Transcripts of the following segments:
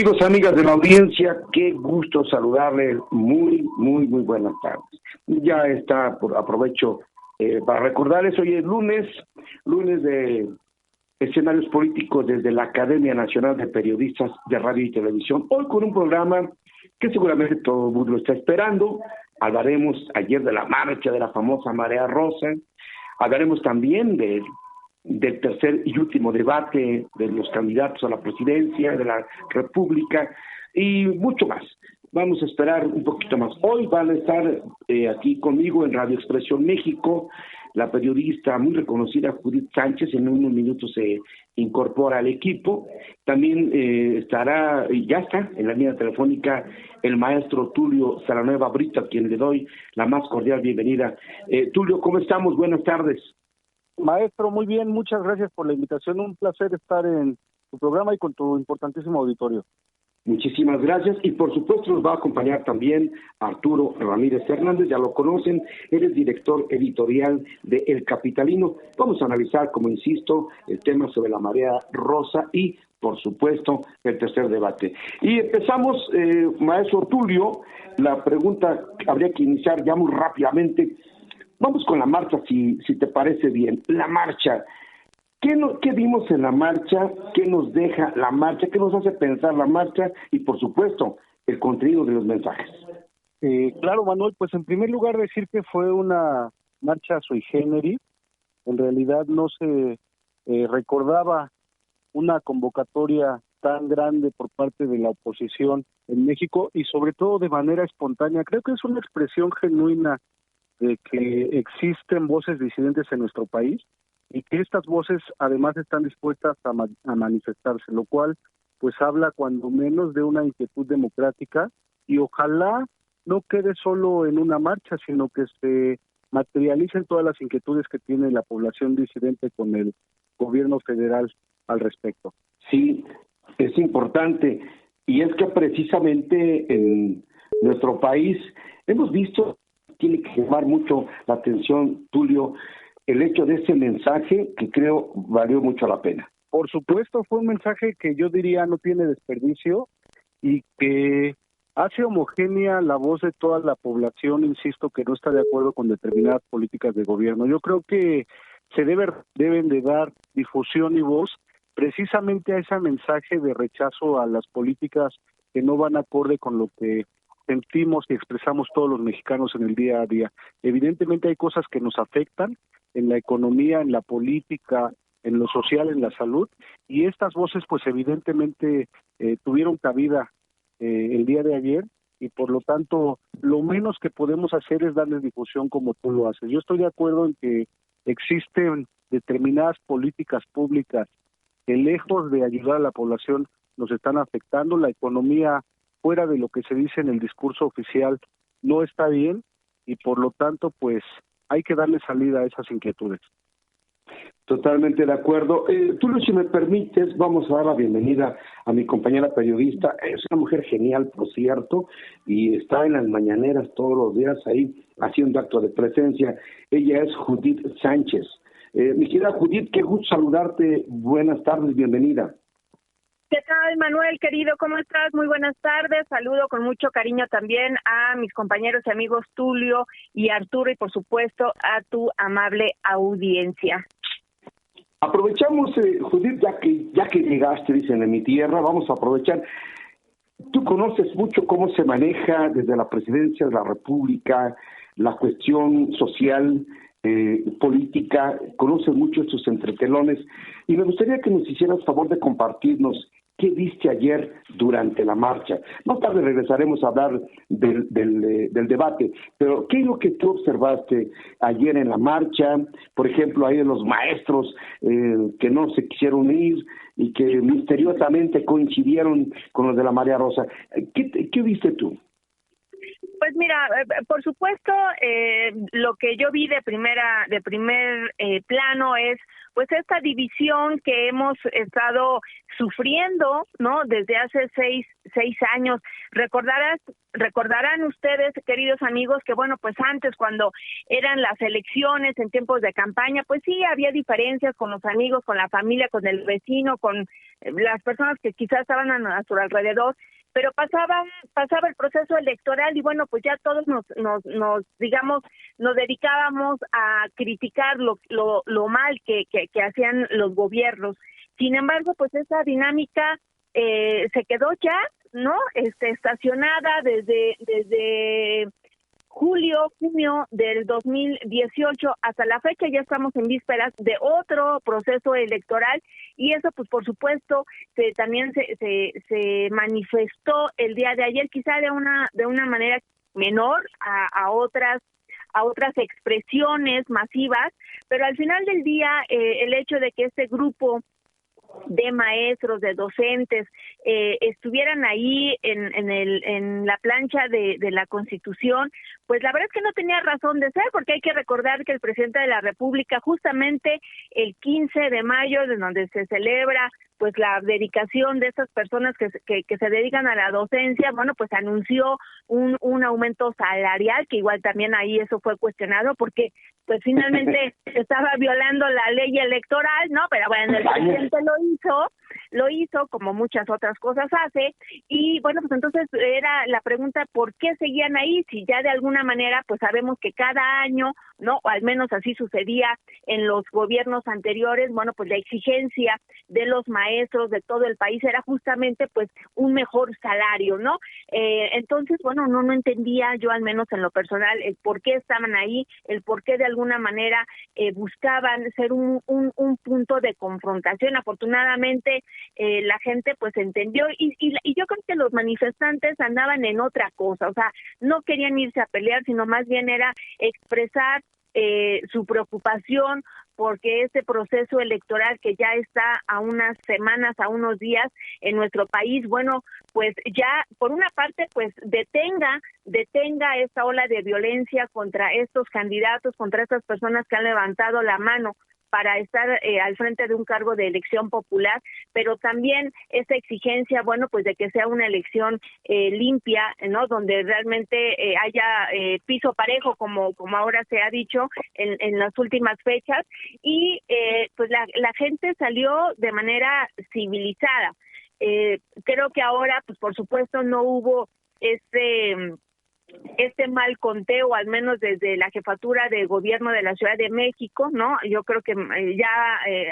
Amigos, amigas de la audiencia, qué gusto saludarles. Muy buenas tardes. Ya está, aprovecho para recordarles, hoy es lunes de escenarios políticos desde la Academia Nacional de Periodistas de Radio y Televisión. Hoy con un programa que seguramente todo el mundo está esperando. Hablaremos ayer de la marcha de la famosa Marea Rosa. Hablaremos también del tercer y último debate de los candidatos a la presidencia de la República y mucho más. Vamos a esperar un poquito más. Hoy van a estar aquí conmigo en Radio Expresión México la periodista muy reconocida Judith Sánchez. En unos minutos se incorpora al equipo. También ya está en la línea telefónica el maestro Tulio Salanueva Brito, a quien le doy la más cordial bienvenida. Tulio, ¿cómo estamos? Buenas tardes. Maestro, muy bien, muchas gracias por la invitación. Un placer estar en tu programa y con tu importantísimo auditorio. Muchísimas gracias, y por supuesto nos va a acompañar también Arturo Ramírez Hernández. Ya lo conocen, él es director editorial de El Capitalino. Vamos a analizar, como insisto, el tema sobre la Marea Rosa y, por supuesto, el tercer debate. Y empezamos, maestro Tulio, la pregunta habría que iniciar ya muy rápidamente. Vamos con la marcha, si te parece bien. La marcha. ¿Qué vimos en la marcha? ¿Qué nos deja la marcha? ¿Qué nos hace pensar la marcha? Y, por supuesto, el contenido de los mensajes. Claro, Manuel, pues en primer lugar decir que fue una marcha sui generis. En realidad no se recordaba una convocatoria tan grande por parte de la oposición en México y sobre todo de manera espontánea. Creo que es una expresión genuina de que existen voces disidentes en nuestro país y que estas voces además están dispuestas a manifestarse, lo cual pues habla cuando menos de una inquietud democrática, y ojalá no quede solo en una marcha, sino que se materialicen todas las inquietudes que tiene la población disidente con el gobierno federal al respecto. Sí, es importante, y es que precisamente en nuestro país hemos visto, tiene que llamar mucho la atención, Tulio, el hecho de ese mensaje que creo valió mucho la pena. Por supuesto, fue un mensaje que yo diría no tiene desperdicio y que hace homogénea la voz de toda la población, insisto, que no está de acuerdo con determinadas políticas de gobierno. Yo creo que deben de dar difusión y voz precisamente a ese mensaje de rechazo a las políticas que no van acorde con lo que sentimos y expresamos todos los mexicanos en el día a día. Evidentemente hay cosas que nos afectan en la economía, en la política, en lo social, en la salud, y estas voces pues evidentemente tuvieron cabida el día de ayer, y por lo tanto lo menos que podemos hacer es darles difusión como tú lo haces. Yo estoy de acuerdo en que existen determinadas políticas públicas que lejos de ayudar a la población nos están afectando. La economía, fuera de lo que se dice en el discurso oficial, no está bien, y por lo tanto pues hay que darle salida a esas inquietudes. Totalmente de acuerdo. Tulio, si me permites, vamos a dar la bienvenida a mi compañera periodista. Es una mujer genial, por cierto, y está en las mañaneras todos los días ahí haciendo acto de presencia. Ella es Judith Sánchez. Mi querida Judith, qué gusto saludarte. Buenas tardes, bienvenida. ¿Qué tal, Manuel, querido? ¿Cómo estás? Muy buenas tardes. Saludo con mucho cariño también a mis compañeros y amigos Tulio y Arturo, y por supuesto a tu amable audiencia. Aprovechamos, Judith, ya que llegaste, dicen, en mi tierra, vamos a aprovechar. Tú conoces mucho cómo se maneja desde la presidencia de la República la cuestión social, política, conoces mucho estos entretelones, y me gustaría que nos hicieras favor de compartirnos qué viste ayer durante la marcha. Más tarde regresaremos a hablar del debate, pero ¿qué es lo que tú observaste ayer en la marcha? Por ejemplo, ahí de los maestros que no se quisieron ir y que misteriosamente coincidieron con los de la Marea Rosa. ¿Qué viste tú? Pues mira, por supuesto, lo que yo vi de primer plano es pues esta división que hemos estado sufriendo, ¿no? Desde hace seis años. Recordarán ustedes, queridos amigos, que bueno, pues antes cuando eran las elecciones en tiempos de campaña, pues sí había diferencias con los amigos, con la familia, con el vecino, con las personas que quizás estaban a nuestro alrededor, pero pasaba el proceso electoral y bueno, pues ya todos nos dedicábamos a criticar lo mal que hacían los gobiernos. Sin embargo, pues esa dinámica se quedó ya, ¿no? Estacionada desde junio del 2018 hasta la fecha. Ya estamos en vísperas de otro proceso electoral y eso pues por supuesto también se manifestó el día de ayer, quizá de una manera menor a otras expresiones masivas, pero al final del día el hecho de que este grupo de maestros, de docentes, estuvieran ahí en la plancha de la Constitución, pues la verdad es que no tenía razón de ser, porque hay que recordar que el presidente de la República, justamente el 15 de mayo, de donde se celebra pues la dedicación de estas personas que se dedican a la docencia, bueno, pues anunció un aumento salarial, que igual también ahí eso fue cuestionado, porque pues finalmente estaba violando la ley electoral, ¿no? Pero bueno, el presidente lo hizo como muchas otras cosas hace, y bueno, pues entonces era la pregunta, ¿por qué seguían ahí? Si ya de alguna manera pues sabemos que cada año, ¿no? O al menos así sucedía en los gobiernos anteriores, bueno, pues la exigencia de los maestros de todo el país era justamente pues un mejor salario, ¿no? Entonces, bueno, no entendía yo, al menos en lo personal, el por qué estaban ahí, el por qué de alguna manera buscaban ser un punto de confrontación. Afortunadamente la gente pues entendió y yo creo que los manifestantes andaban en otra cosa, o sea, no querían irse a pelear, sino más bien era expresar su preocupación porque este proceso electoral que ya está a unas semanas, a unos días en nuestro país, bueno, pues ya por una parte pues detenga esta ola de violencia contra estos candidatos, contra estas personas que han levantado la mano para estar al frente de un cargo de elección popular, pero también esta exigencia, bueno, pues de que sea una elección limpia, ¿no? Donde realmente haya piso parejo, como ahora se ha dicho en las últimas fechas, y pues la gente salió de manera civilizada. Creo que ahora, pues por supuesto, no hubo este mal conteo, al menos desde la jefatura de gobierno de la Ciudad de México, ¿no? Yo creo que ya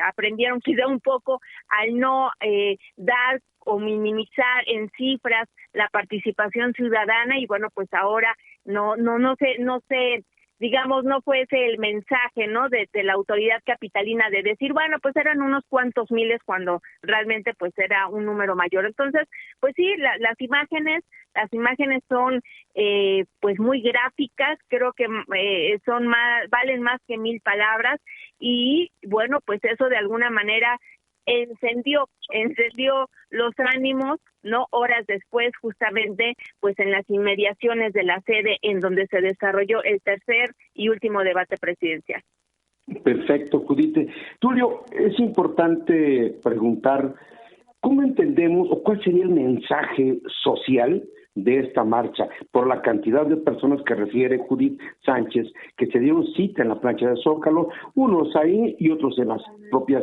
aprendieron quizá un poco al no dar o minimizar en cifras la participación ciudadana, y bueno, pues ahora no sé, digamos, no fue ese el mensaje, ¿no? De la autoridad capitalina de decir, bueno, pues eran unos cuantos miles cuando realmente pues era un número mayor. Entonces, pues sí, las imágenes son pues muy gráficas, creo que valen más que 1000 palabras, y bueno, pues eso de alguna manera encendió los ánimos, ¿no? Horas después, justamente, pues en las inmediaciones de la sede en donde se desarrolló el tercer y último debate presidencial. Perfecto, Judith. Tulio, es importante preguntar, ¿cómo entendemos o cuál sería el mensaje social de esta marcha, por la cantidad de personas que refiere Judith Sánchez, que se dieron cita en la plancha de Zócalo, unos ahí y otros en las propias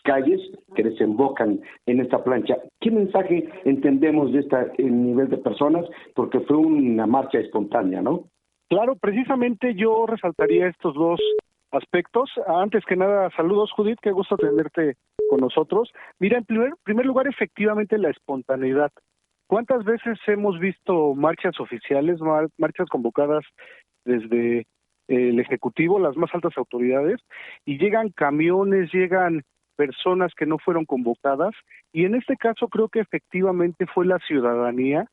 calles que desembocan en esta plancha? ¿Qué mensaje entendemos de este nivel de personas? Porque fue una marcha espontánea, ¿no? Claro, precisamente yo resaltaría estos dos aspectos. Antes que nada, saludos, Judith, qué gusto tenerte con nosotros. Mira, en primer lugar, efectivamente, la espontaneidad. ¿Cuántas veces hemos visto marchas oficiales, marchas convocadas desde el Ejecutivo, las más altas autoridades, y llegan camiones, llegan personas que no fueron convocadas? Y en este caso creo que efectivamente fue la ciudadanía,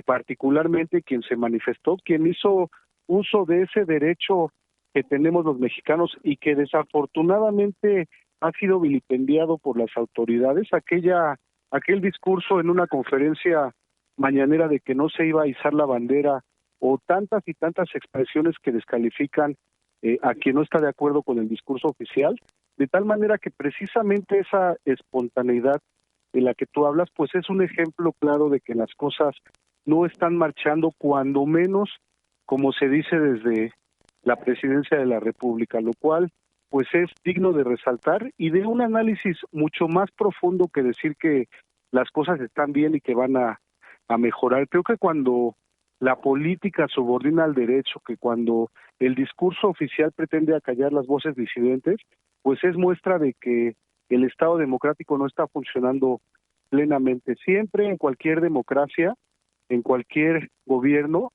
particularmente quien se manifestó, quien hizo uso de ese derecho que tenemos los mexicanos y que desafortunadamente ha sido vilipendiado por las autoridades. Aquel discurso en una conferencia mañanera de que no se iba a izar la bandera, o tantas y tantas expresiones que descalifican a quien no está de acuerdo con el discurso oficial, de tal manera que precisamente esa espontaneidad de la que tú hablas, pues es un ejemplo claro de que las cosas no están marchando, cuando menos, como se dice desde la presidencia de la República, lo cual pues es digno de resaltar y de un análisis mucho más profundo que decir que las cosas están bien y que van a mejorar. Creo que cuando la política subordina al derecho, que cuando el discurso oficial pretende acallar las voces disidentes, pues es muestra de que el Estado democrático no está funcionando plenamente. Siempre en cualquier democracia, en cualquier gobierno,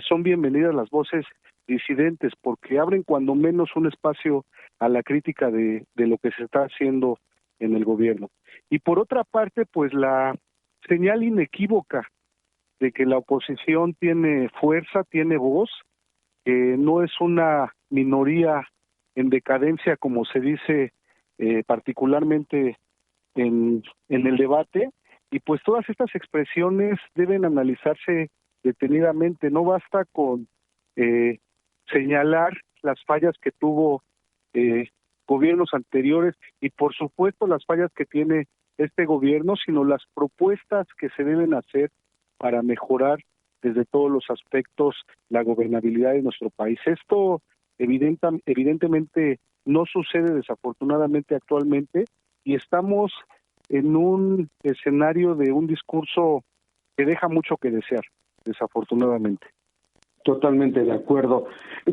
son bienvenidas las voces disidentes, porque abren cuando menos un espacio a la crítica de lo que se está haciendo en el gobierno. Y por otra parte, pues la señal inequívoca de que la oposición tiene fuerza, tiene voz, que no es una minoría en decadencia, como se dice particularmente en el debate, y pues todas estas expresiones deben analizarse detenidamente. No basta con señalar las fallas que tuvo gobiernos anteriores y por supuesto las fallas que tiene este gobierno, sino las propuestas que se deben hacer para mejorar desde todos los aspectos la gobernabilidad de nuestro país. Esto evidentemente no sucede desafortunadamente actualmente, y estamos en un escenario de un discurso que deja mucho que desear, desafortunadamente. Totalmente de acuerdo.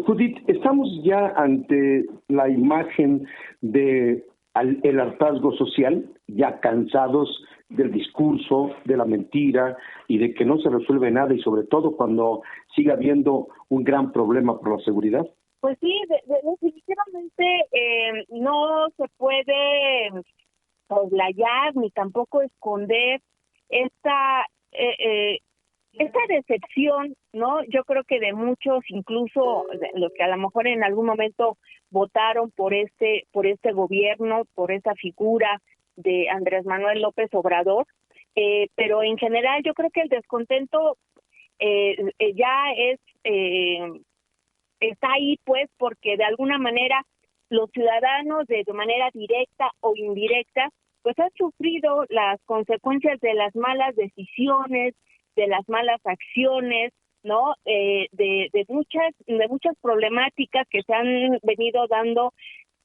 Judith, estamos ya ante la imagen de el hartazgo social, ya cansados del discurso, de la mentira y de que no se resuelve nada, y sobre todo cuando sigue habiendo un gran problema por la seguridad. Pues sí, definitivamente no se puede soslayar ni tampoco esconder esta decepción, ¿no? Yo creo que de muchos, incluso de los que a lo mejor en algún momento votaron por este gobierno, por esa figura de Andrés Manuel López Obrador, pero en general yo creo que el descontento ya está ahí, pues, porque de alguna manera los ciudadanos, de manera directa o indirecta, pues han sufrido las consecuencias de las malas decisiones, de las malas acciones, ¿no? De muchas problemáticas que se han venido dando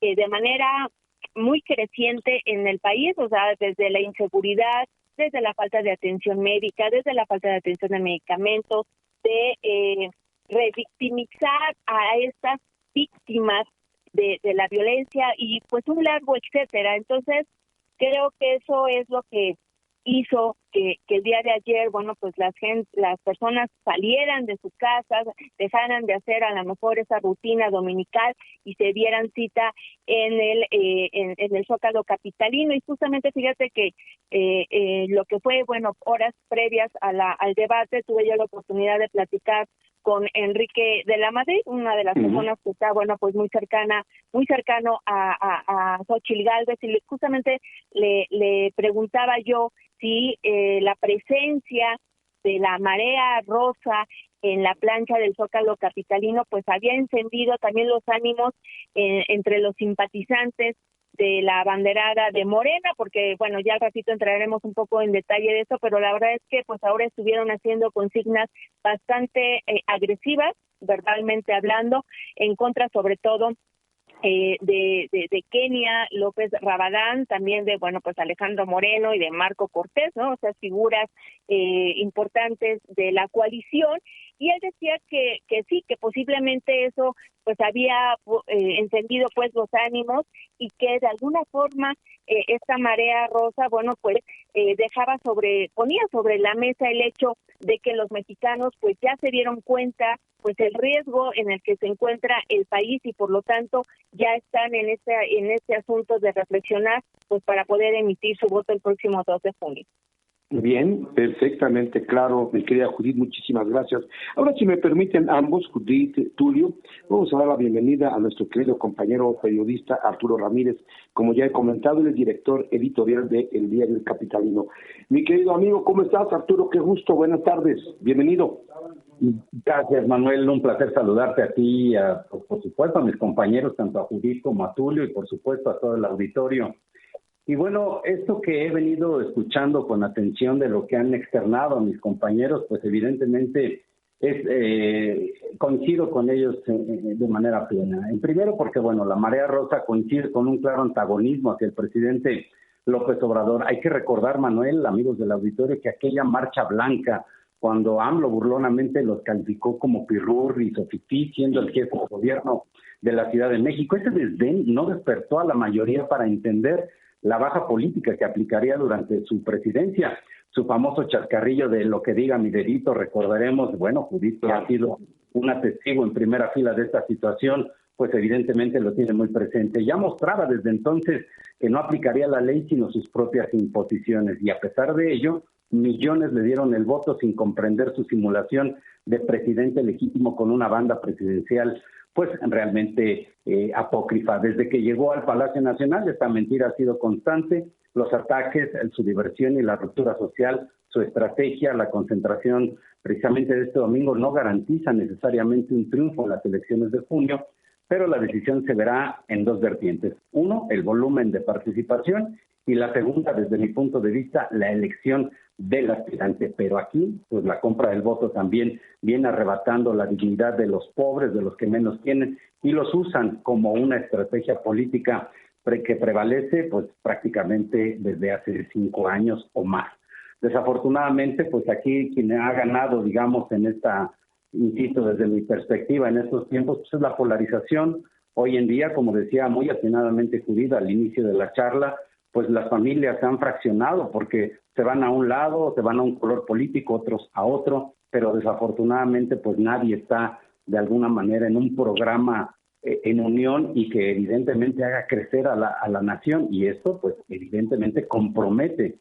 de manera muy creciente en el país, o sea, desde la inseguridad, desde la falta de atención médica, desde la falta de atención de medicamentos, de revictimizar a estas víctimas de la violencia y pues un largo etcétera. Entonces, creo que eso es lo que hizo que el día de ayer, bueno, pues las personas salieran de sus casas, dejaran de hacer a lo mejor esa rutina dominical y se dieran cita en el Zócalo capitalino. Y justamente fíjate que lo que fue, bueno, horas previas al debate, tuve yo la oportunidad de platicar con Enrique de la Madrid, una de las personas que está, bueno, pues muy cercano a Xóchitl Gálvez, y justamente le preguntaba yo si la presencia de la marea rosa en la plancha del Zócalo capitalino pues había encendido también los ánimos entre los simpatizantes de la abanderada de Morena, porque bueno, ya al ratito entraremos un poco en detalle de eso, pero la verdad es que pues ahora estuvieron haciendo consignas bastante agresivas, verbalmente hablando, en contra sobre todo de Kenia López Rabadán, también de, bueno, pues Alejandro Moreno y de Marco Cortés, ¿no? O sea, figuras importantes de la coalición, y él decía que sí, que posiblemente eso pues había encendido pues los ánimos, y que de alguna forma esta marea rosa, bueno, pues ponía sobre la mesa el hecho de que los mexicanos pues ya se dieron cuenta pues el riesgo en el que se encuentra el país, y por lo tanto ya están en este asunto de reflexionar pues para poder emitir su voto el próximo 2 de junio. Bien, perfectamente claro, mi querida Judith, muchísimas gracias. Ahora, si me permiten ambos, Judith, Tulio, vamos a dar la bienvenida a nuestro querido compañero periodista Arturo Ramírez. Como ya he comentado, él es director editorial de El Diario El Capitalino. Mi querido amigo, ¿cómo estás, Arturo? Qué gusto, buenas tardes, bienvenido. Gracias, Manuel, un placer saludarte a ti y por supuesto a mis compañeros, tanto a Judith como a Tulio, y por supuesto a todo el auditorio. Y bueno, esto que he venido escuchando con atención de lo que han externado a mis compañeros, pues evidentemente coincido con ellos de manera plena. En primero porque, bueno, la Marea Rosa coincide con un claro antagonismo hacia el presidente López Obrador. Hay que recordar, Manuel, amigos del auditorio, que aquella marcha blanca, cuando AMLO burlonamente los calificó como pirurris o fifí, siendo el jefe de gobierno de la Ciudad de México, ese desdén no despertó a la mayoría para entender la baja política que aplicaría durante su presidencia. Su famoso chascarrillo de lo que diga mi dedito, recordaremos, bueno, Judith, que ha sido un testigo en primera fila de esta situación, pues evidentemente lo tiene muy presente. Ya mostraba desde entonces que no aplicaría la ley sino sus propias imposiciones, y a pesar de ello, millones le dieron el voto sin comprender su simulación de presidente legítimo con una banda presidencial pues realmente apócrifa. Desde que llegó al Palacio Nacional, esta mentira ha sido constante. Los ataques, su diversión y la ruptura social, su estrategia, la concentración precisamente de este domingo no garantiza necesariamente un triunfo en las elecciones de junio, pero la decisión se verá en dos vertientes. Uno, el volumen de participación, y la segunda, desde mi punto de vista, la elección del aspirante. Pero aquí, pues la compra del voto también viene arrebatando la dignidad de los pobres, de los que menos tienen, y los usan como una estrategia política que prevalece pues prácticamente desde hace 5 años o más. Desafortunadamente, pues aquí quien ha ganado, digamos, en esta, insisto, desde mi perspectiva en estos tiempos, pues es la polarización. Hoy en día, como decía muy atinadamente Judith al inicio de la charla, pues las familias se han fraccionado porque se van a un lado, se van a un color político, otros a otro, pero desafortunadamente pues nadie está de alguna manera en un programa en unión y que evidentemente haga crecer a la nación, y esto pues evidentemente compromete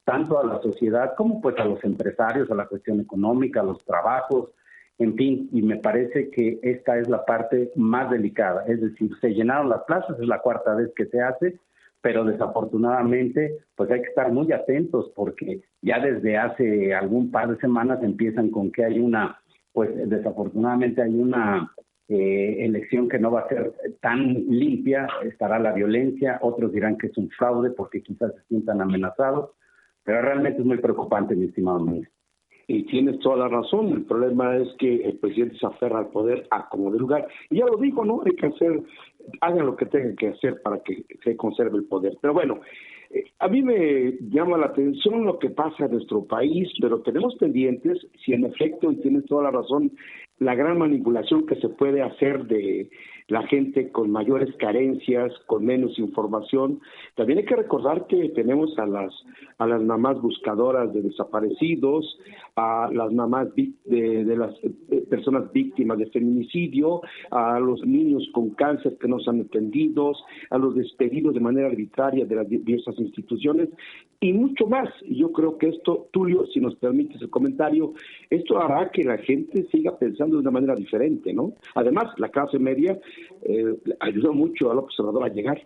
tanto a la sociedad como pues a los empresarios, a la cuestión económica, a los trabajos, en fin, y me parece que esta es la parte más delicada, es decir, se llenaron las plazas, es la 4ª vez que se hace, pero desafortunadamente pues hay que estar muy atentos porque ya desde hace algún par de semanas empiezan con que hay una, pues desafortunadamente hay una elección que no va a ser tan limpia, estará la violencia, otros dirán que es un fraude porque quizás se sientan amenazados, pero realmente es muy preocupante, mi estimado ministro. Y tienes toda la razón, el problema es que el presidente se aferra al poder a como de lugar. Y ya lo dijo, ¿no? Hay que hagan lo que tengan que hacer para que se conserve el poder. Pero bueno, a mí me llama la atención lo que pasa en nuestro país, pero tenemos pendientes, si en efecto, y tienes toda la razón, la gran manipulación que se puede hacer de la gente con mayores carencias, con menos información. También hay que recordar que tenemos a las mamás buscadoras de desaparecidos, a las mamás de las personas víctimas de feminicidio, a los niños con cáncer que no son atendidos, a los despedidos de manera arbitraria de las diversas instituciones y mucho más. Yo creo que esto, Tulio, si nos permites el comentario, esto hará que la gente siga pensando de una manera diferente, ¿no? Además, la clase media ayudó mucho a López Obrador a llegar.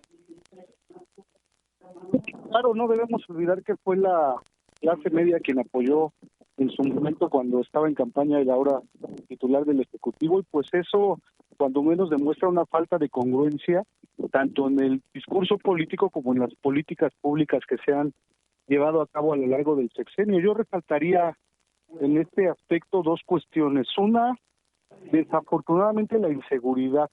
Claro, no debemos olvidar que fue la clase media quien apoyó en su momento cuando estaba en campaña y ahora titular del Ejecutivo, y pues eso cuando menos demuestra una falta de congruencia tanto en el discurso político como en las políticas públicas que se han llevado a cabo a lo largo del sexenio. Yo resaltaría en este aspecto dos cuestiones. Una, desafortunadamente la inseguridad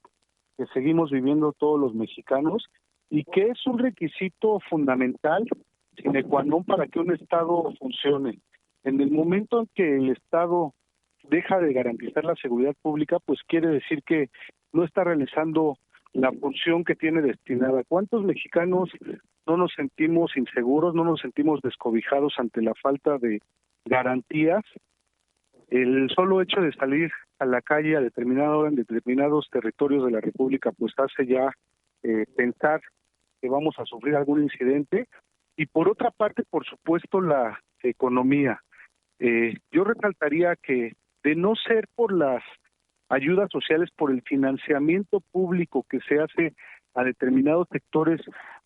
que seguimos viviendo todos los mexicanos y que es un requisito fundamental sine qua non para que un Estado funcione. En el momento en que el Estado deja de garantizar la seguridad pública, pues quiere decir que no está realizando la función que tiene destinada. ¿Cuántos mexicanos no nos sentimos inseguros, no nos sentimos descobijados ante la falta de garantías? El solo hecho de salir a la calle a en determinados territorios de la República pues hace ya pensar que vamos a sufrir algún incidente, Y por otra parte, por supuesto, la economía. Yo resaltaría que de no ser por las ayudas sociales, por el financiamiento público que se hace a determinados sectores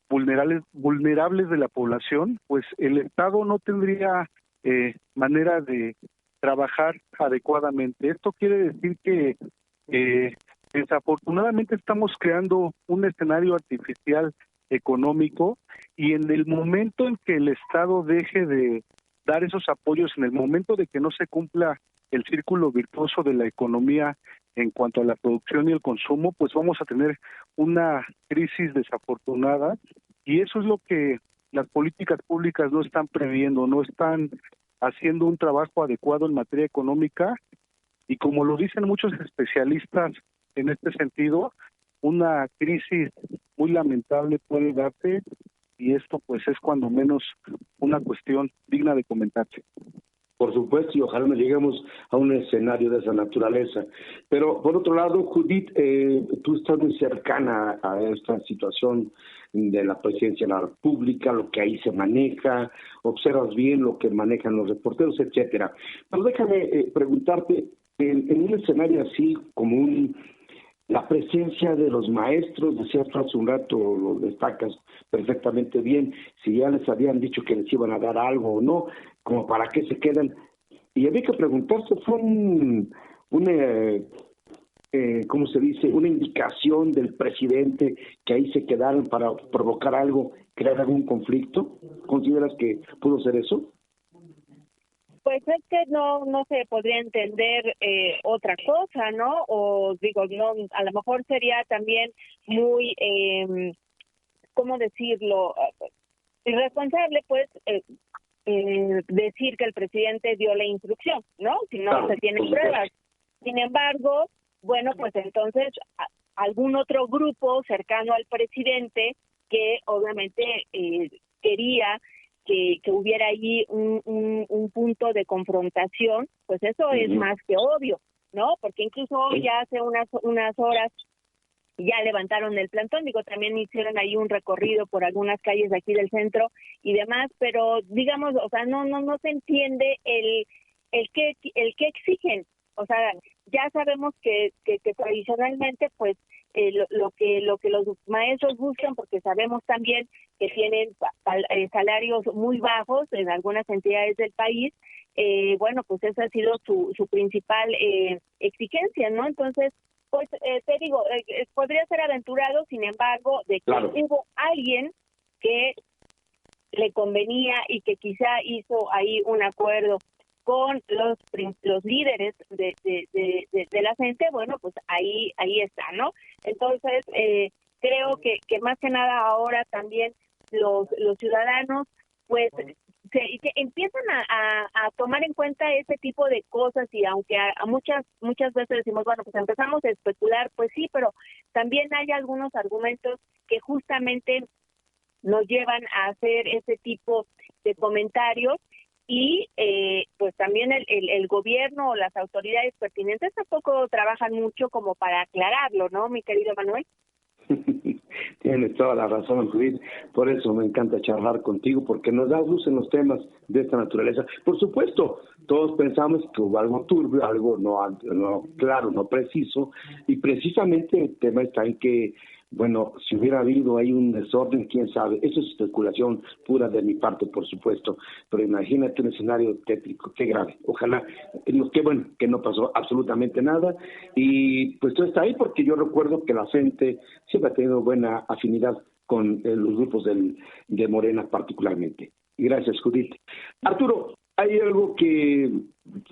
vulnerables de la población, pues el Estado no tendría manera de trabajar adecuadamente. Esto quiere decir que desafortunadamente estamos creando un escenario artificial económico, y en el momento en que el Estado deje de dar esos apoyos, en el momento de que no se cumpla el círculo virtuoso de la economía en cuanto a la producción y el consumo, pues vamos a tener una crisis desafortunada, y eso es lo que las políticas públicas no están previendo, no están haciendo un trabajo adecuado en materia económica, y como lo dicen muchos especialistas en este sentido, una crisis muy lamentable puede darse, y esto pues es cuando menos una cuestión digna de comentarse. Por supuesto, y ojalá no lleguemos a un escenario de esa naturaleza. Pero, por otro lado, Judith, tú estás muy cercana a esta situación de la presidencia de la República, lo que ahí se maneja, observas bien lo que manejan los reporteros, etcétera. Pero déjame preguntarte, en un escenario así como la presencia de los maestros, decías hace un rato, lo destacas perfectamente bien, si ya les habían dicho que les iban a dar algo o no, como para qué se quedan. Y había que preguntarse, fue ¿cómo se dice? Una indicación del presidente que ahí se quedaron para provocar algo, crear algún conflicto. ¿Consideras que pudo ser eso? Pues es que no se podría entender otra cosa, ¿no? O digo, no, a lo mejor sería también muy, ¿cómo decirlo? Irresponsable, pues, decir que el presidente dio la instrucción, ¿no? Si no claro, se tienen pruebas. Sin embargo, bueno, pues entonces algún otro grupo cercano al presidente que obviamente quería que hubiera allí un punto de confrontación, pues eso es más que obvio, ¿no? Porque incluso hoy ya hace unas horas ya levantaron el plantón, digo, también hicieron ahí un recorrido por algunas calles de aquí del centro y demás, pero digamos, o sea, no se entiende el que exigen. O sea, ya sabemos que tradicionalmente pues lo que los maestros buscan, porque sabemos también que tienen salarios muy bajos en algunas entidades del país, bueno, pues esa ha sido su principal exigencia, ¿no? Entonces, pues te digo, podría ser aventurado, sin embargo, de que hubo alguien que le convenía y que quizá hizo ahí un acuerdo con los líderes de la gente, bueno, pues ahí está, ¿no? Entonces, creo que más que nada ahora también los ciudadanos, pues, que empiezan a tomar en cuenta ese tipo de cosas, y aunque a muchas veces decimos, bueno, pues empezamos a especular, pues sí, pero también hay algunos argumentos que justamente nos llevan a hacer ese tipo de comentarios. Y pues también el gobierno o las autoridades pertinentes tampoco trabajan mucho como para aclararlo, ¿no, mi querido Manuel? Tienes toda la razón, Judith. Por eso me encanta charlar contigo, porque nos das luz en los temas de esta naturaleza. Por supuesto, todos pensamos que hubo algo turbio, algo no claro, no preciso, y precisamente el tema está en que, bueno, si hubiera habido ahí un desorden, quién sabe. Eso es especulación pura de mi parte, por supuesto, pero imagínate un escenario tétrico, qué grave. Ojalá, qué bueno que no pasó absolutamente nada, y pues todo está ahí, porque yo recuerdo que la gente siempre ha tenido buena afinidad con los grupos de Morena particularmente. Gracias, Judith. Arturo, hay algo que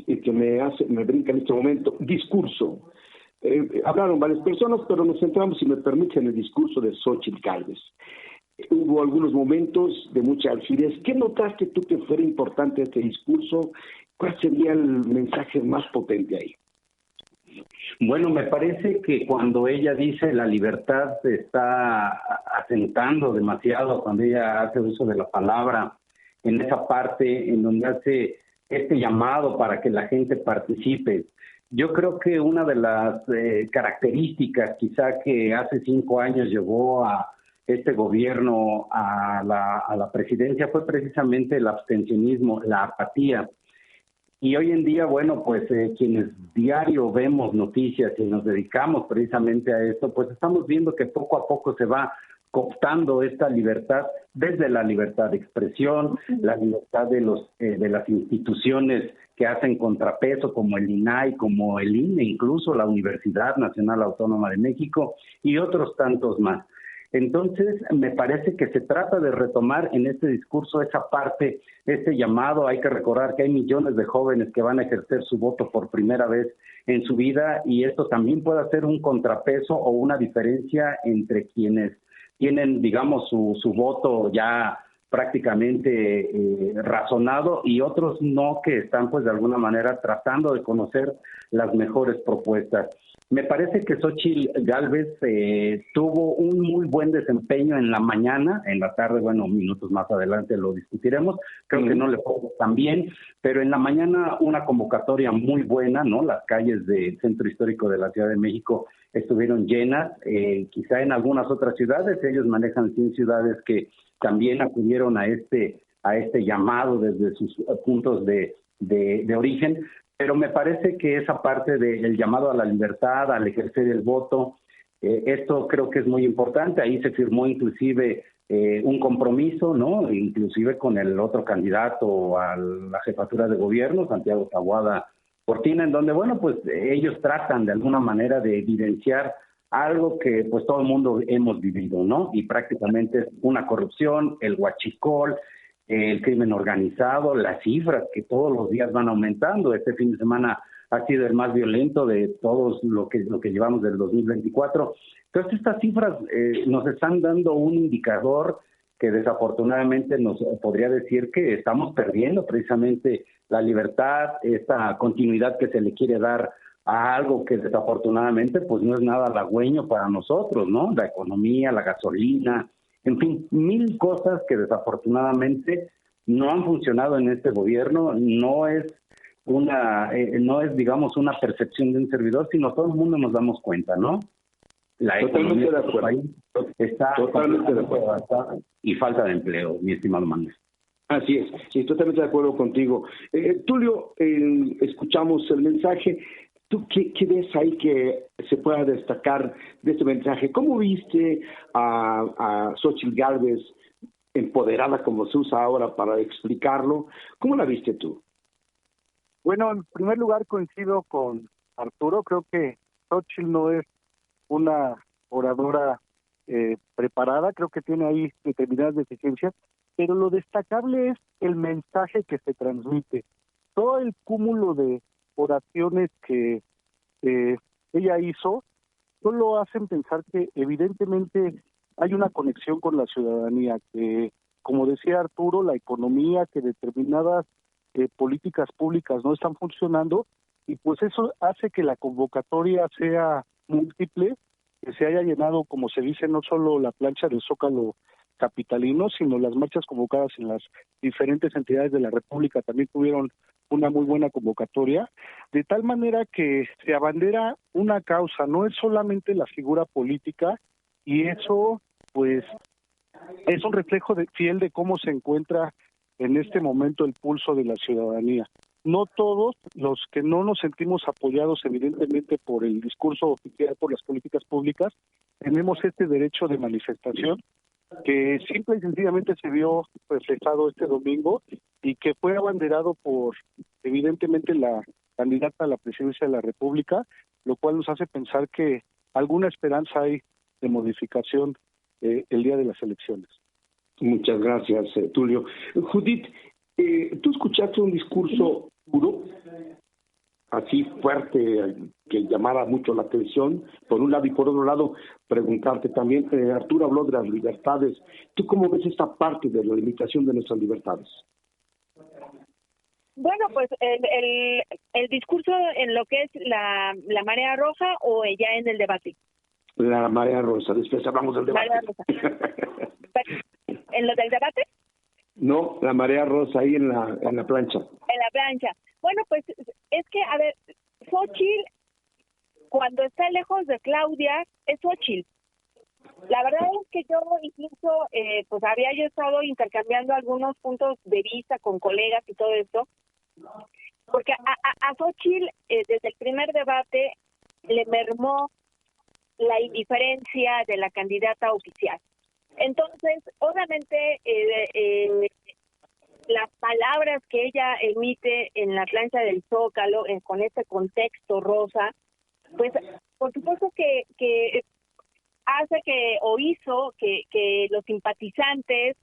me brinca en este momento: discurso. Hablaron varias personas, pero nos centramos, si me permiten, en el discurso de Xóchitl Gálvez. Hubo algunos momentos de mucha altivez. ¿Qué notaste tú que fuera importante este discurso? ¿Cuál sería el mensaje más potente ahí? Bueno, me parece que cuando ella dice la libertad se está asentando demasiado, cuando ella hace uso de la palabra, en esa parte en donde hace este llamado para que la gente participe. Yo creo que una de las características quizá que hace 5 años llevó a este gobierno a la presidencia fue precisamente el abstencionismo, la apatía. Y hoy en día, bueno, pues quienes diario vemos noticias y nos dedicamos precisamente a esto, pues estamos viendo que poco a poco se va cooptando esta libertad, desde la libertad de expresión, la libertad de las instituciones que hacen contrapeso, como el INAI, como el INE, incluso la Universidad Nacional Autónoma de México y otros tantos más. Entonces, me parece que se trata de retomar en este discurso esa parte, este llamado. Hay que recordar que hay millones de jóvenes que van a ejercer su voto por primera vez en su vida, y esto también puede ser un contrapeso o una diferencia entre quienes tienen, digamos, su voto ya prácticamente razonado, y otros no, que están pues de alguna manera tratando de conocer las mejores propuestas. Me parece que Xóchitl Gálvez tuvo un muy buen desempeño en la mañana. En la tarde, bueno, minutos más adelante lo discutiremos. Creo que no le fue tan bien, pero en la mañana una convocatoria muy buena, ¿no? Las calles del Centro Histórico de la Ciudad de México estuvieron llenas. Quizá en algunas otras ciudades, ellos manejan 100 ciudades que también acudieron a este llamado desde sus puntos de origen. Pero me parece que esa parte del llamado a la libertad, al ejercer el voto, esto creo que es muy importante. Ahí se firmó inclusive un compromiso, ¿no? Inclusive con el otro candidato a la jefatura de gobierno, Santiago Taboada Cortina, en donde, bueno, pues ellos tratan de alguna manera de evidenciar algo que pues todo el mundo hemos vivido, ¿no? Y prácticamente es una corrupción, el huachicol, el crimen organizado, las cifras que todos los días van aumentando. Este fin de semana ha sido el más violento de todos lo que llevamos del 2024. Entonces estas cifras nos están dando un indicador que desafortunadamente nos podría decir que estamos perdiendo precisamente la libertad, esta continuidad que se le quiere dar a algo que desafortunadamente pues no es nada halagüeño para nosotros, ¿no? La economía, la gasolina, en fin, 1000 cosas que desafortunadamente no han funcionado en este gobierno. No es digamos una percepción de un servidor, sino todo el mundo nos damos cuenta, ¿no? La economía de nuestro país está totalmente de acuerdo, y falta de empleo, mi estimado Manuel. Así es, sí, totalmente de acuerdo contigo. Tulio, escuchamos el mensaje. ¿Tú qué ves ahí que se pueda destacar de este mensaje? ¿Cómo viste a Xóchitl Gálvez empoderada, como se usa ahora para explicarlo? ¿Cómo la viste tú? Bueno, en primer lugar coincido con Arturo. Creo que Xóchitl no es una oradora preparada. Creo que tiene ahí determinadas deficiencias, pero lo destacable es el mensaje que se transmite. Todo el cúmulo de oraciones que ella hizo solo hacen pensar que evidentemente hay una conexión con la ciudadanía, que, como decía Arturo, la economía, que determinadas políticas públicas no están funcionando, y pues eso hace que la convocatoria sea múltiple, que se haya llenado, como se dice, no solo la plancha del Zócalo capitalino, sino las marchas convocadas en las diferentes entidades de la República también tuvieron una muy buena convocatoria, de tal manera que se abandera una causa, no es solamente la figura política, y eso pues es un reflejo fiel de cómo se encuentra en este momento el pulso de la ciudadanía. No todos los que no nos sentimos apoyados evidentemente por el discurso oficial, por las políticas públicas, tenemos este derecho de manifestación que simple y sencillamente se vio reflejado este domingo y que fue abanderado por evidentemente la candidata a la presidencia de la República, lo cual nos hace pensar que alguna esperanza hay de modificación el día de las elecciones. Muchas gracias, Tulio. Judith, ¿tú escuchaste un discurso duro, así fuerte, que llamara mucho la atención, por un lado, y por otro lado, preguntarte también, Arturo habló de las libertades. ¿Tú cómo ves esta parte de la limitación de nuestras libertades? Bueno, pues el discurso en lo que es la marea roja o ya en el debate. La marea rosa, después hablamos del debate. Marea rosa. ¿En lo del debate? No, la marea rosa ahí en la plancha. En la plancha. Bueno, pues es que, a ver, Xóchitl, cuando está lejos de Claudia, es Xóchitl. La verdad es que yo incluso, pues había yo estado intercambiando algunos puntos de vista con colegas y todo esto, porque a Xóchitl, desde el primer debate, le mermó la indiferencia de la candidata oficial. Entonces, obviamente, las palabras que ella emite en la plancha del Zócalo, con este contexto rosa, pues por supuesto que hace que, o hizo que los simpatizantes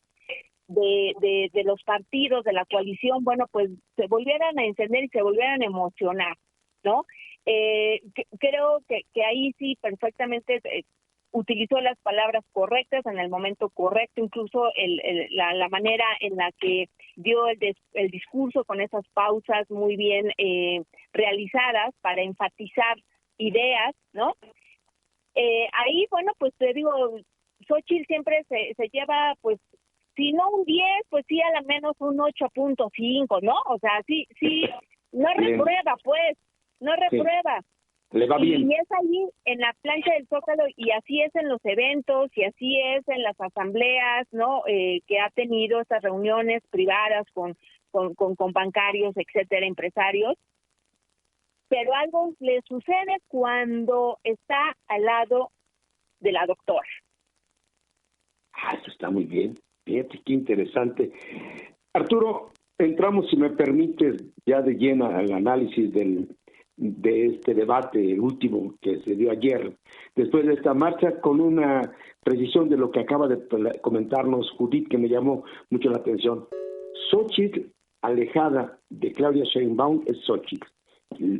de los partidos de la coalición, bueno, pues se volvieran a encender y se volvieran a emocionar, ¿no? Creo que ahí sí perfectamente utilizó las palabras correctas en el momento correcto, incluso la manera en la que dio el discurso con esas pausas muy bien realizadas para enfatizar ideas, ¿no? Ahí, bueno, pues te digo, Xóchitl siempre se lleva, pues, si no un 10, pues sí a lo menos un 8.5, ¿no? O sea, sí, no reprueba, pues, no reprueba. Sí. Le va bien. Y es ahí en la plancha del Zócalo, y así es en los eventos, y así es en las asambleas, ¿no? Que ha tenido estas reuniones privadas con bancarios, etcétera, empresarios. Pero algo le sucede cuando está al lado de la doctora. Eso está muy bien. Fíjate qué interesante. Arturo, entramos, si me permites, ya de lleno al análisis de este debate, el último que se dio ayer, después de esta marcha, con una precisión de lo que acaba de comentarnos Judith, que me llamó mucho la atención. Xóchitl, alejada de Claudia Sheinbaum, es Xóchitl,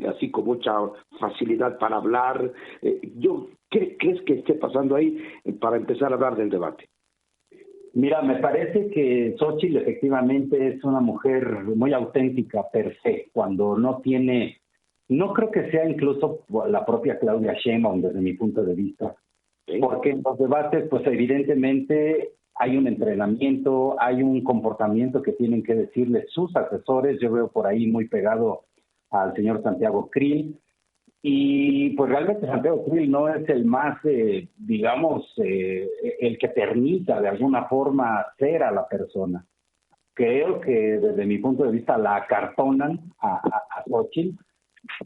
así con mucha facilidad para hablar. ¿Qué crees que esté pasando ahí para empezar a hablar del debate? Mira, me parece que Xóchitl efectivamente es una mujer muy auténtica per se, cuando no creo que sea incluso la propia Claudia Sheinbaum desde mi punto de vista, porque en los debates pues evidentemente hay un entrenamiento, hay un comportamiento que tienen que decirle sus asesores. Yo veo por ahí muy pegado al señor Santiago Krill, y pues realmente Santiago Krill no es el más, digamos, el que permita de alguna forma ser a la persona. Creo que desde mi punto de vista la acartonan a Xóchitl,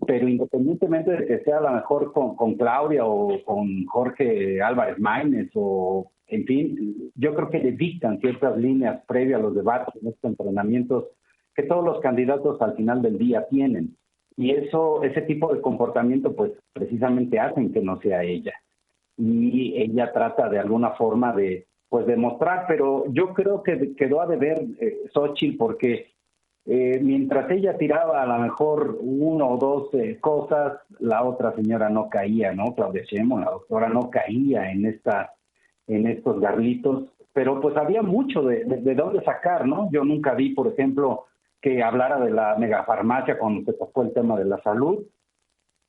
pero independientemente de que sea a lo mejor con Claudia o con Jorge Álvarez Maínez, o en fin, yo creo que le dictan ciertas líneas previas a los debates, estos entrenamientos que todos los candidatos al final del día tienen. Y ese tipo de comportamiento pues precisamente hacen que no sea ella. Y ella trata de alguna forma de demostrar, pero yo creo que quedó a deber Xóchitl, porque mientras ella tiraba a lo mejor uno o dos cosas, la otra señora no caía, ¿no? Claudia Sheinbaum, la doctora, no caía en estos garlitos, pero pues había mucho de dónde sacar, ¿no? Yo nunca vi, por ejemplo, que hablara de la megafarmacia cuando se tocó el tema de la salud.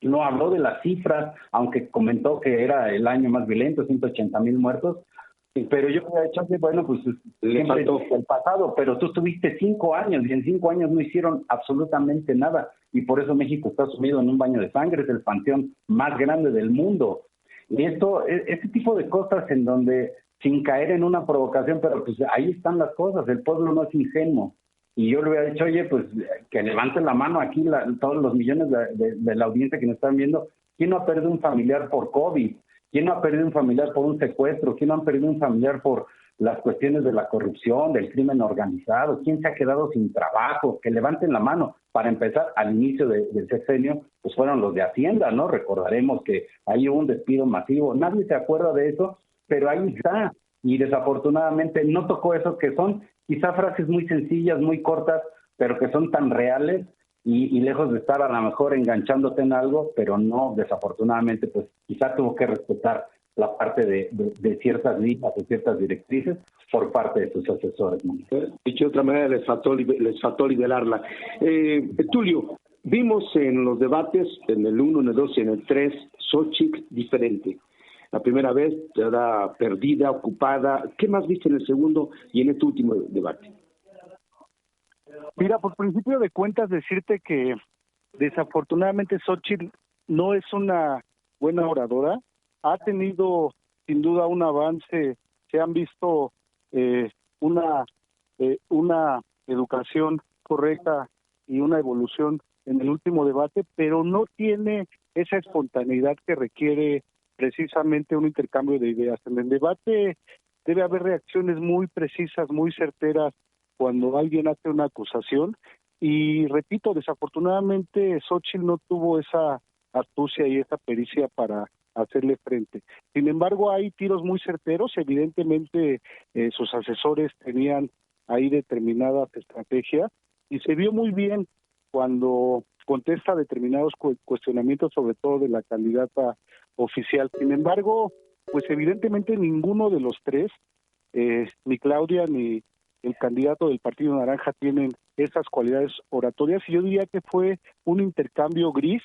No habló de las cifras, aunque comentó que era el año más violento, 180,000 muertos. Pero yo me he dicho que, bueno, pues le faltó el pasado, pero tú estuviste 5 años y en 5 años no hicieron absolutamente nada. Y por eso México está sumido en un baño de sangre, es el panteón más grande del mundo. Y este tipo de cosas en donde, sin caer en una provocación, pero pues ahí están las cosas, el pueblo no es ingenuo. Y yo le hubiera dicho, oye, pues que levanten la mano aquí todos los millones de la audiencia que nos están viendo. ¿Quién no ha perdido un familiar por COVID? ¿Quién no ha perdido un familiar por un secuestro? ¿Quién no ha perdido un familiar por las cuestiones de la corrupción, del crimen organizado? ¿Quién se ha quedado sin trabajo? Que levanten la mano. Para empezar, al inicio del sexenio, pues fueron los de Hacienda, ¿no? Recordaremos que ahí hubo un despido masivo. Nadie se acuerda de eso, pero ahí está. Y desafortunadamente no tocó eso, que son quizá frases muy sencillas, muy cortas, pero que son tan reales, y lejos de estar a lo mejor enganchándote en algo, pero no, desafortunadamente, pues quizá tuvo que respetar la parte de ciertas líneas o ciertas directrices por parte de sus asesores, ¿no? Dicho de otra manera, les faltó liberarla. Tulio, vimos en los debates, en el 1, en el 2 y en el 3, Xóchitl diferente. La primera vez era perdida, ocupada. ¿Qué más viste en el segundo y en este último debate? Mira, por principio de cuentas, decirte que desafortunadamente Xóchitl no es una buena oradora. Ha tenido sin duda un avance, se han visto una educación correcta y una evolución en el último debate, pero no tiene esa espontaneidad que requiere precisamente un intercambio de ideas. En el debate debe haber reacciones muy precisas, muy certeras cuando alguien hace una acusación, y repito, desafortunadamente Xóchitl no tuvo esa astucia y esa pericia para hacerle frente. Sin embargo, hay tiros muy certeros, evidentemente sus asesores tenían ahí determinadas estrategias, y se vio muy bien cuando contesta determinados cuestionamientos, sobre todo de la candidata oficial. Sin embargo, pues evidentemente ninguno de los tres, ni Claudia ni el candidato del Partido Naranja, tienen esas cualidades oratorias, y yo diría que fue un intercambio gris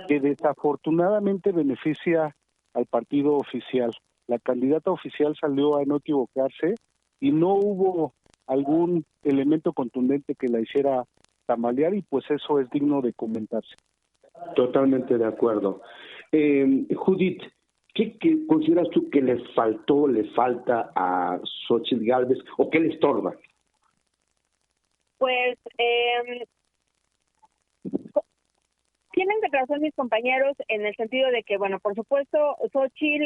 que desafortunadamente beneficia al partido oficial. La candidata oficial salió a no equivocarse y no hubo algún elemento contundente que la hiciera tambalear, y pues eso es digno de comentarse. Totalmente de acuerdo. Judith, ¿qué consideras tú que le falta a Xóchitl Gálvez, o qué le estorba? Pues tienen razón mis compañeros en el sentido de que, bueno, por supuesto, Xóchitl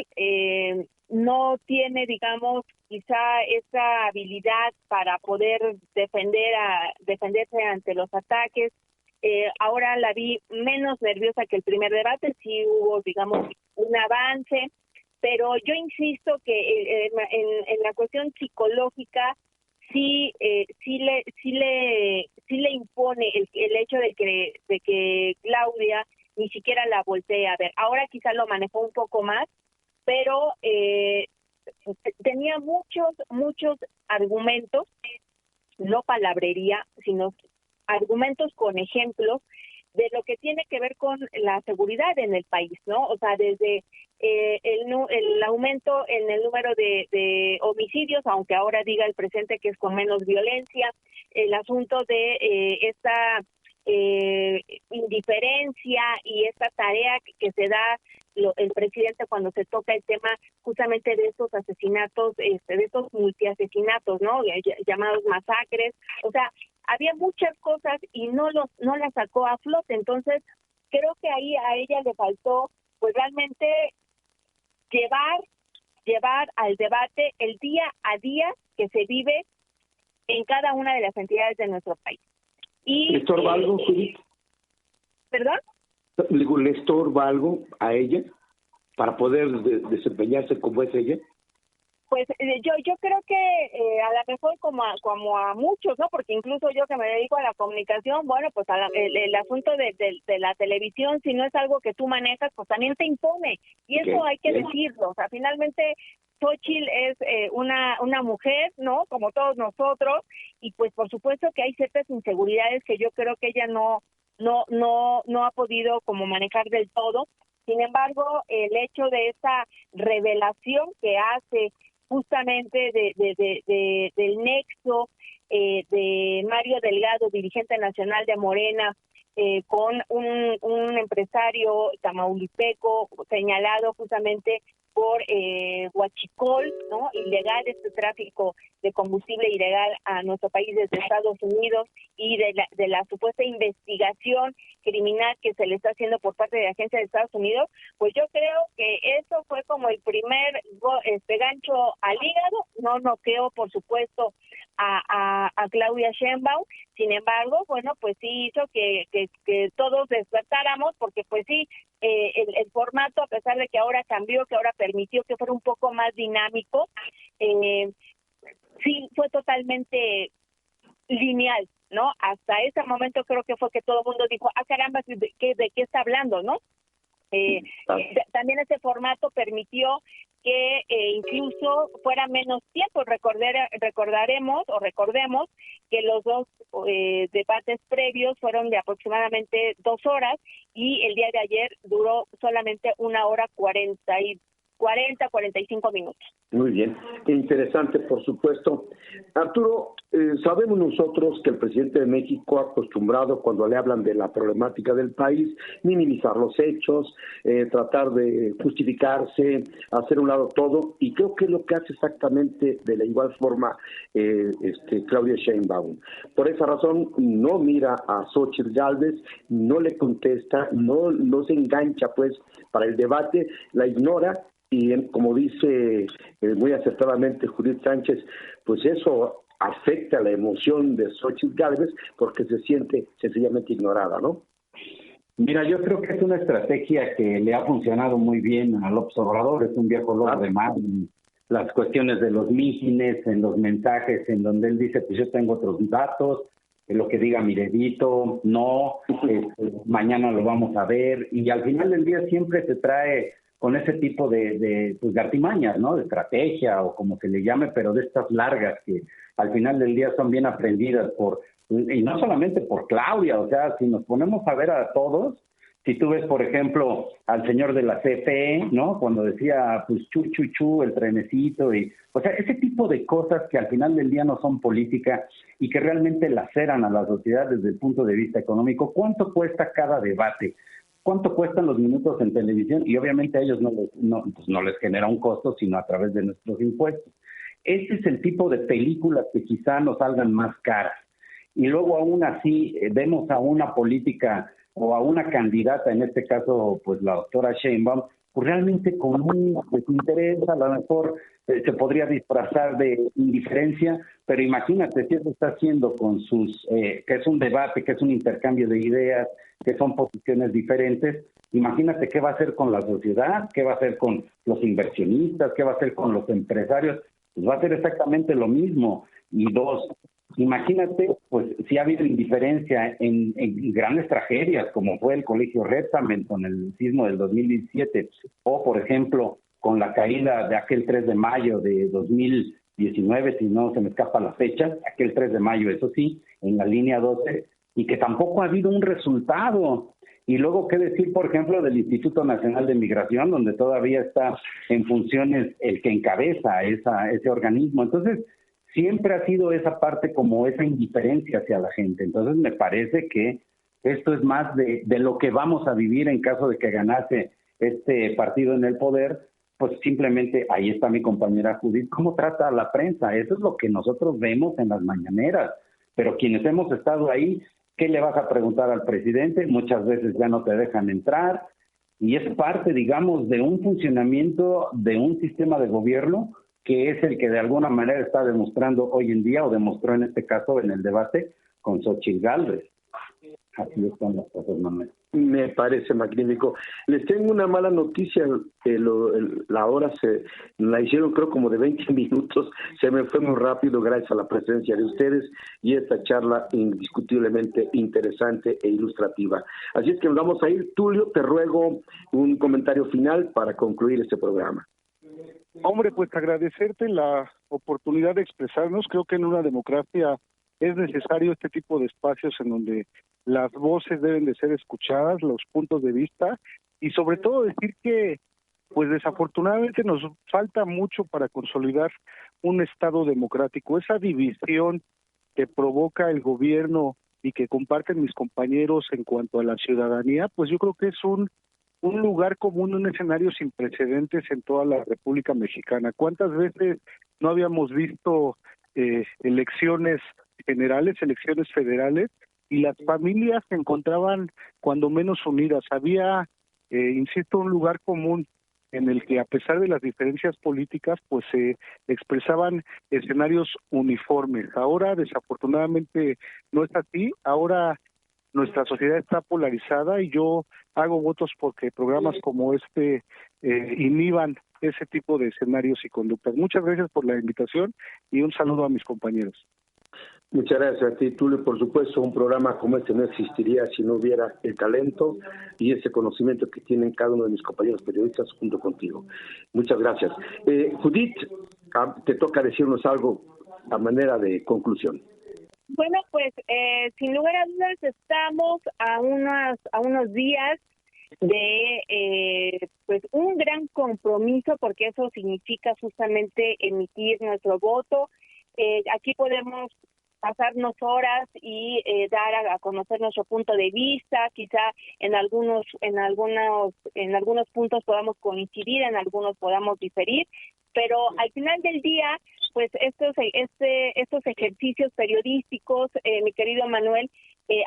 no tiene, digamos, quizá esa habilidad para poder defenderse ante los ataques. Ahora la vi menos nerviosa que el primer debate, sí hubo, digamos, un avance, pero yo insisto que en la cuestión psicológica sí le impone el hecho de que Claudia ni siquiera la voltee a ver. Ahora quizá lo manejó un poco más, pero tenía muchos argumentos, no palabrería, sino argumentos con ejemplos de lo que tiene que ver con la seguridad en el país, ¿no? O sea, desde el aumento en el número de homicidios, aunque ahora diga el presidente que es con menos violencia, el asunto de esta indiferencia y esta tarea que se da el presidente cuando se toca el tema justamente de estos asesinatos, de estos multiasesinatos, ¿no? Llamados masacres. O sea, había muchas cosas y no las sacó a flote. Entonces, creo que ahí a ella le faltó, pues realmente llevar al debate el día a día que se vive en cada una de las entidades de nuestro país. ¿Le estorba algo, Judith? ¿Perdón? ¿Le estorba algo a ella para poder desempeñarse como es ella? Pues yo creo que a lo mejor como a muchos, ¿no? Porque incluso yo que me dedico a la comunicación, bueno, pues el asunto de la televisión, si no es algo que tú manejas, pues también te impone. Y eso hay que decirlo. O sea, finalmente Xóchitl es una mujer, ¿no? Como todos nosotros, y pues por supuesto que hay ciertas inseguridades que yo creo que ella no ha podido como manejar del todo. Sin embargo, el hecho de esa revelación que hace justamente del nexo de Mario Delgado, dirigente nacional de Morena, con un empresario tamaulipeco señalado justamente por huachicol, ¿no? Ilegal, este tráfico de combustible ilegal a nuestro país desde Estados Unidos, y de la supuesta investigación criminal que se le está haciendo por parte de la agencia de Estados Unidos. Pues yo creo que eso fue como el primer gancho al hígado. No noqueó, por supuesto, a Claudia Sheinbaum. Sin embargo, bueno, pues sí hizo que todos despertáramos, porque pues sí, el formato, a pesar de que ahora cambió, que ahora permitió que fuera un poco más dinámico, sí fue totalmente lineal, ¿no? Hasta ese momento creo que fue que todo el mundo dijo, caramba, ¿de qué está hablando, no? También ese formato permitió que incluso fuera menos tiempo. Recordemos que los dos debates previos fueron de aproximadamente 2 horas, y el día de ayer duró solamente 1 hora 40 40, 45 minutos. Muy bien, interesante, por supuesto. Arturo, sabemos nosotros que el presidente de México ha acostumbrado, cuando le hablan de la problemática del país, minimizar los hechos, tratar de justificarse, hacer un lado todo, y creo que es lo que hace exactamente de la igual forma Claudia Sheinbaum. Por esa razón no mira a Xóchitl Gálvez, no le contesta, no se engancha pues para el debate, la ignora. Y como dice muy acertadamente Judith Sánchez, pues eso afecta la emoción de Xóchitl Gálvez porque se siente sencillamente ignorada, ¿no? Mira, yo creo que es una estrategia que le ha funcionado muy bien a López Obrador, es un viejo lobo de mar en las cuestiones de los mítines, en los mensajes, en donde él dice, pues yo tengo otros datos, lo que diga mi dedito, no, mañana lo vamos a ver, y al final del día siempre se trae con ese tipo de artimañas, ¿no? De estrategia o como se le llame, pero de estas largas que al final del día son bien aprendidas y no solamente por Claudia, o sea, si nos ponemos a ver a todos, si tú ves, por ejemplo, al señor de la CFE, ¿no? Cuando decía, pues, chu, el trenecito, o sea, ese tipo de cosas que al final del día no son política y que realmente laceran a la sociedad desde el punto de vista económico. ¿Cuánto cuesta cada debate? ¿Cuánto cuestan los minutos en televisión? Y obviamente a ellos no les genera un costo, sino a través de nuestros impuestos. Ese es el tipo de películas que quizá nos salgan más caras. Y luego aún así vemos a una política o a una candidata, en este caso pues la doctora Sheinbaum, pues realmente con un desinterés, a lo mejor se podría disfrazar de indiferencia, pero imagínate si eso está haciendo con sus, que es un debate, que es un intercambio de ideas, que son posiciones diferentes, imagínate qué va a hacer con la sociedad, qué va a hacer con los inversionistas, qué va a hacer con los empresarios, pues va a ser exactamente lo mismo. Y dos, imagínate, pues, si ha habido indiferencia en grandes tragedias, como fue el Colegio Repsamen con el sismo del 2017, o, por ejemplo, con la caída de aquel 3 de mayo de 2019, si no se me escapa la fecha, aquel 3 de mayo, eso sí, en la línea 12, y que tampoco ha habido un resultado. Y luego, ¿qué decir, por ejemplo, del Instituto Nacional de Migración, donde todavía está en funciones el que encabeza ese organismo? Entonces, siempre ha sido esa parte como esa indiferencia hacia la gente. Entonces me parece que esto es más de lo que vamos a vivir en caso de que ganase este partido en el poder. Pues simplemente ahí está mi compañera Judith, cómo trata a la prensa. Eso es lo que nosotros vemos en las mañaneras. Pero quienes hemos estado ahí, ¿qué le vas a preguntar al presidente? Muchas veces ya no te dejan entrar. Y es parte, digamos, de un funcionamiento de un sistema de gobierno que es el que de alguna manera está demostrando hoy en día, o demostró en este caso en el debate con Xóchitl Gálvez. Así están las cosas, Manuel. Me parece magnífico. Les tengo una mala noticia. La hora la hicieron creo como de 20 minutos. Se me fue muy rápido gracias a la presencia de ustedes y esta charla indiscutiblemente interesante e ilustrativa. Así es que nos vamos a ir. Tulio, te ruego un comentario final para concluir este programa. Hombre, pues agradecerte la oportunidad de expresarnos. Creo que en una democracia es necesario este tipo de espacios en donde las voces deben de ser escuchadas, los puntos de vista, y sobre todo decir que, pues desafortunadamente nos falta mucho para consolidar un Estado democrático. Esa división que provoca el gobierno y que comparten mis compañeros en cuanto a la ciudadanía, pues yo creo que es un lugar común, un escenario sin precedentes en toda la República Mexicana. ¿Cuántas veces no habíamos visto elecciones generales, elecciones federales, y las familias se encontraban cuando menos unidas? Había, insisto, un lugar común en el que, a pesar de las diferencias políticas, pues se expresaban escenarios uniformes. Ahora, desafortunadamente, no es así. Ahora nuestra sociedad está polarizada y yo hago votos porque programas como este inhiban ese tipo de escenarios y conductas. Muchas gracias por la invitación y un saludo a mis compañeros. Muchas gracias a ti, Tulio. Por supuesto, un programa como este no existiría si no hubiera el talento y ese conocimiento que tienen cada uno de mis compañeros periodistas junto contigo. Muchas gracias. Judith, te toca decirnos algo a manera de conclusión. Bueno, pues sin lugar a dudas estamos a unos días de pues un gran compromiso, porque eso significa justamente emitir nuestro voto. Aquí podemos pasarnos horas y dar a conocer nuestro punto de vista. Quizá en algunos puntos podamos coincidir, en algunos podamos diferir, pero al final del día, pues estos ejercicios periodísticos, mi querido Manuel,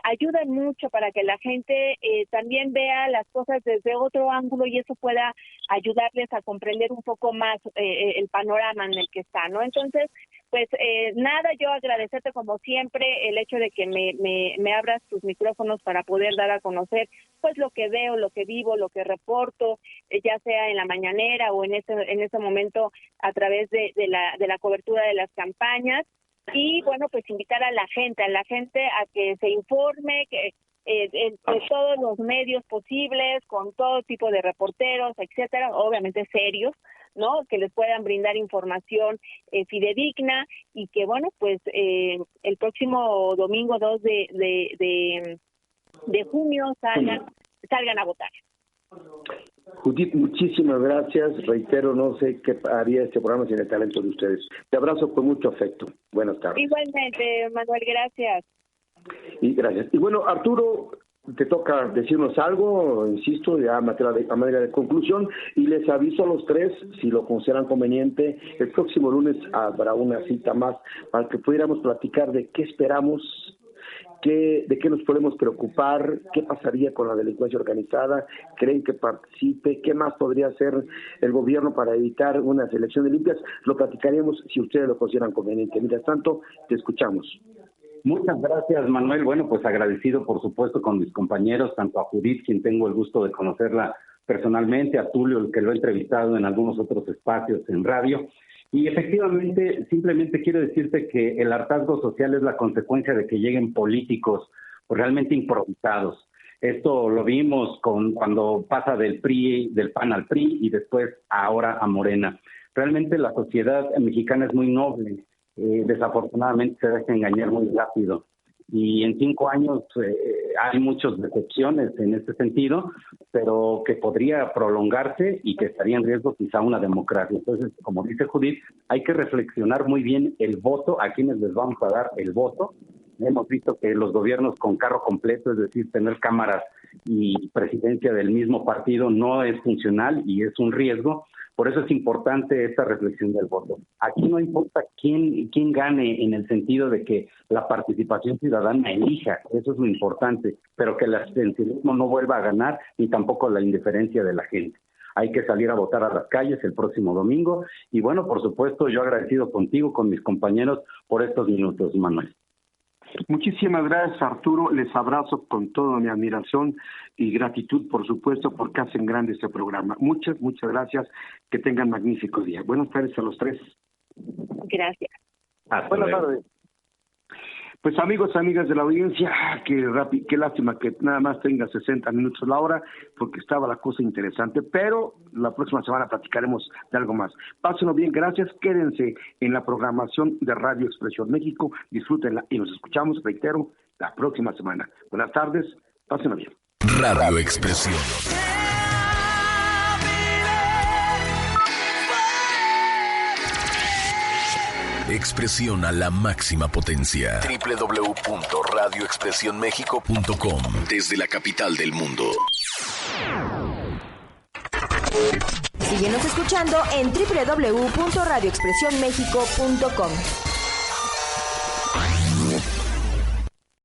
ayudan mucho para que la gente también vea las cosas desde otro ángulo, y eso pueda ayudarles a comprender un poco más el panorama en el que está, ¿no? Entonces, pues nada, yo agradecerte como siempre el hecho de que me abras tus micrófonos para poder dar a conocer pues lo que veo, lo que vivo, lo que reporto, ya sea en la mañanera o en este momento a través de la cobertura de las campañas. Y bueno, pues invitar a la gente a que se informe, que en todos los medios posibles, con todo tipo de reporteros, etcétera, obviamente serios, ¿no? Que les puedan brindar información fidedigna, y que bueno, pues el próximo domingo 2 de junio salgan a votar. Judith, muchísimas gracias. Reitero, no sé qué haría este programa sin el talento de ustedes. Te abrazo con mucho afecto. Buenas tardes. Igualmente, Manuel, gracias. Y gracias. Y bueno, Arturo, te toca decirnos algo, insisto, ya a manera de conclusión, y les aviso a los tres, si lo consideran conveniente, el próximo lunes habrá una cita más para que pudiéramos platicar de qué esperamos, de qué nos podemos preocupar, qué pasaría con la delincuencia organizada, creen que participe, qué más podría hacer el gobierno para evitar unas elecciones limpias. Lo platicaremos si ustedes lo consideran conveniente. Mientras tanto, te escuchamos. Muchas gracias, Manuel. Bueno, pues agradecido, por supuesto, con mis compañeros, tanto a Judith, quien tengo el gusto de conocerla personalmente, a Tulio, el que lo he entrevistado en algunos otros espacios en radio. Y efectivamente, simplemente quiero decirte que el hartazgo social es la consecuencia de que lleguen políticos realmente improvisados. Esto lo vimos cuando pasa del PAN al PRI y después ahora a Morena. Realmente la sociedad mexicana es muy noble. Desafortunadamente se deja engañar muy rápido. Y en 5 años hay muchas decepciones en este sentido, pero que podría prolongarse y que estaría en riesgo quizá una democracia. Entonces, como dice Judith, hay que reflexionar muy bien el voto, a quienes les vamos a dar el voto. Hemos visto que los gobiernos con carro completo, es decir, tener cámaras y presidencia del mismo partido, no es funcional y es un riesgo. Por eso es importante esta reflexión del voto. Aquí no importa quién gane, en el sentido de que la participación ciudadana elija, eso es lo importante, pero que el abstencionismo no vuelva a ganar, ni tampoco la indiferencia de la gente. Hay que salir a votar a las calles el próximo domingo. Y bueno, por supuesto, yo agradecido contigo, con mis compañeros, por estos minutos, Manuel. Muchísimas gracias, Arturo. Les abrazo con toda mi admiración y gratitud, por supuesto, porque hacen grande este programa. Muchas gracias. Que tengan magnífico día. Buenas tardes a los tres. Gracias. Buenas tardes. Pues amigos, amigas de la audiencia, qué lástima que nada más tenga 60 minutos la hora, porque estaba la cosa interesante, pero la próxima semana platicaremos de algo más. Pásenlo bien, gracias, quédense en la programación de Radio Expresión México, disfrútenla y nos escuchamos, reitero, la próxima semana. Buenas tardes, pásenlo bien. Radio Expresión. Expresión a la máxima potencia. www.radioexpresionmexico.com. Desde la capital del mundo. Síguenos escuchando en www.radioexpresionmexico.com.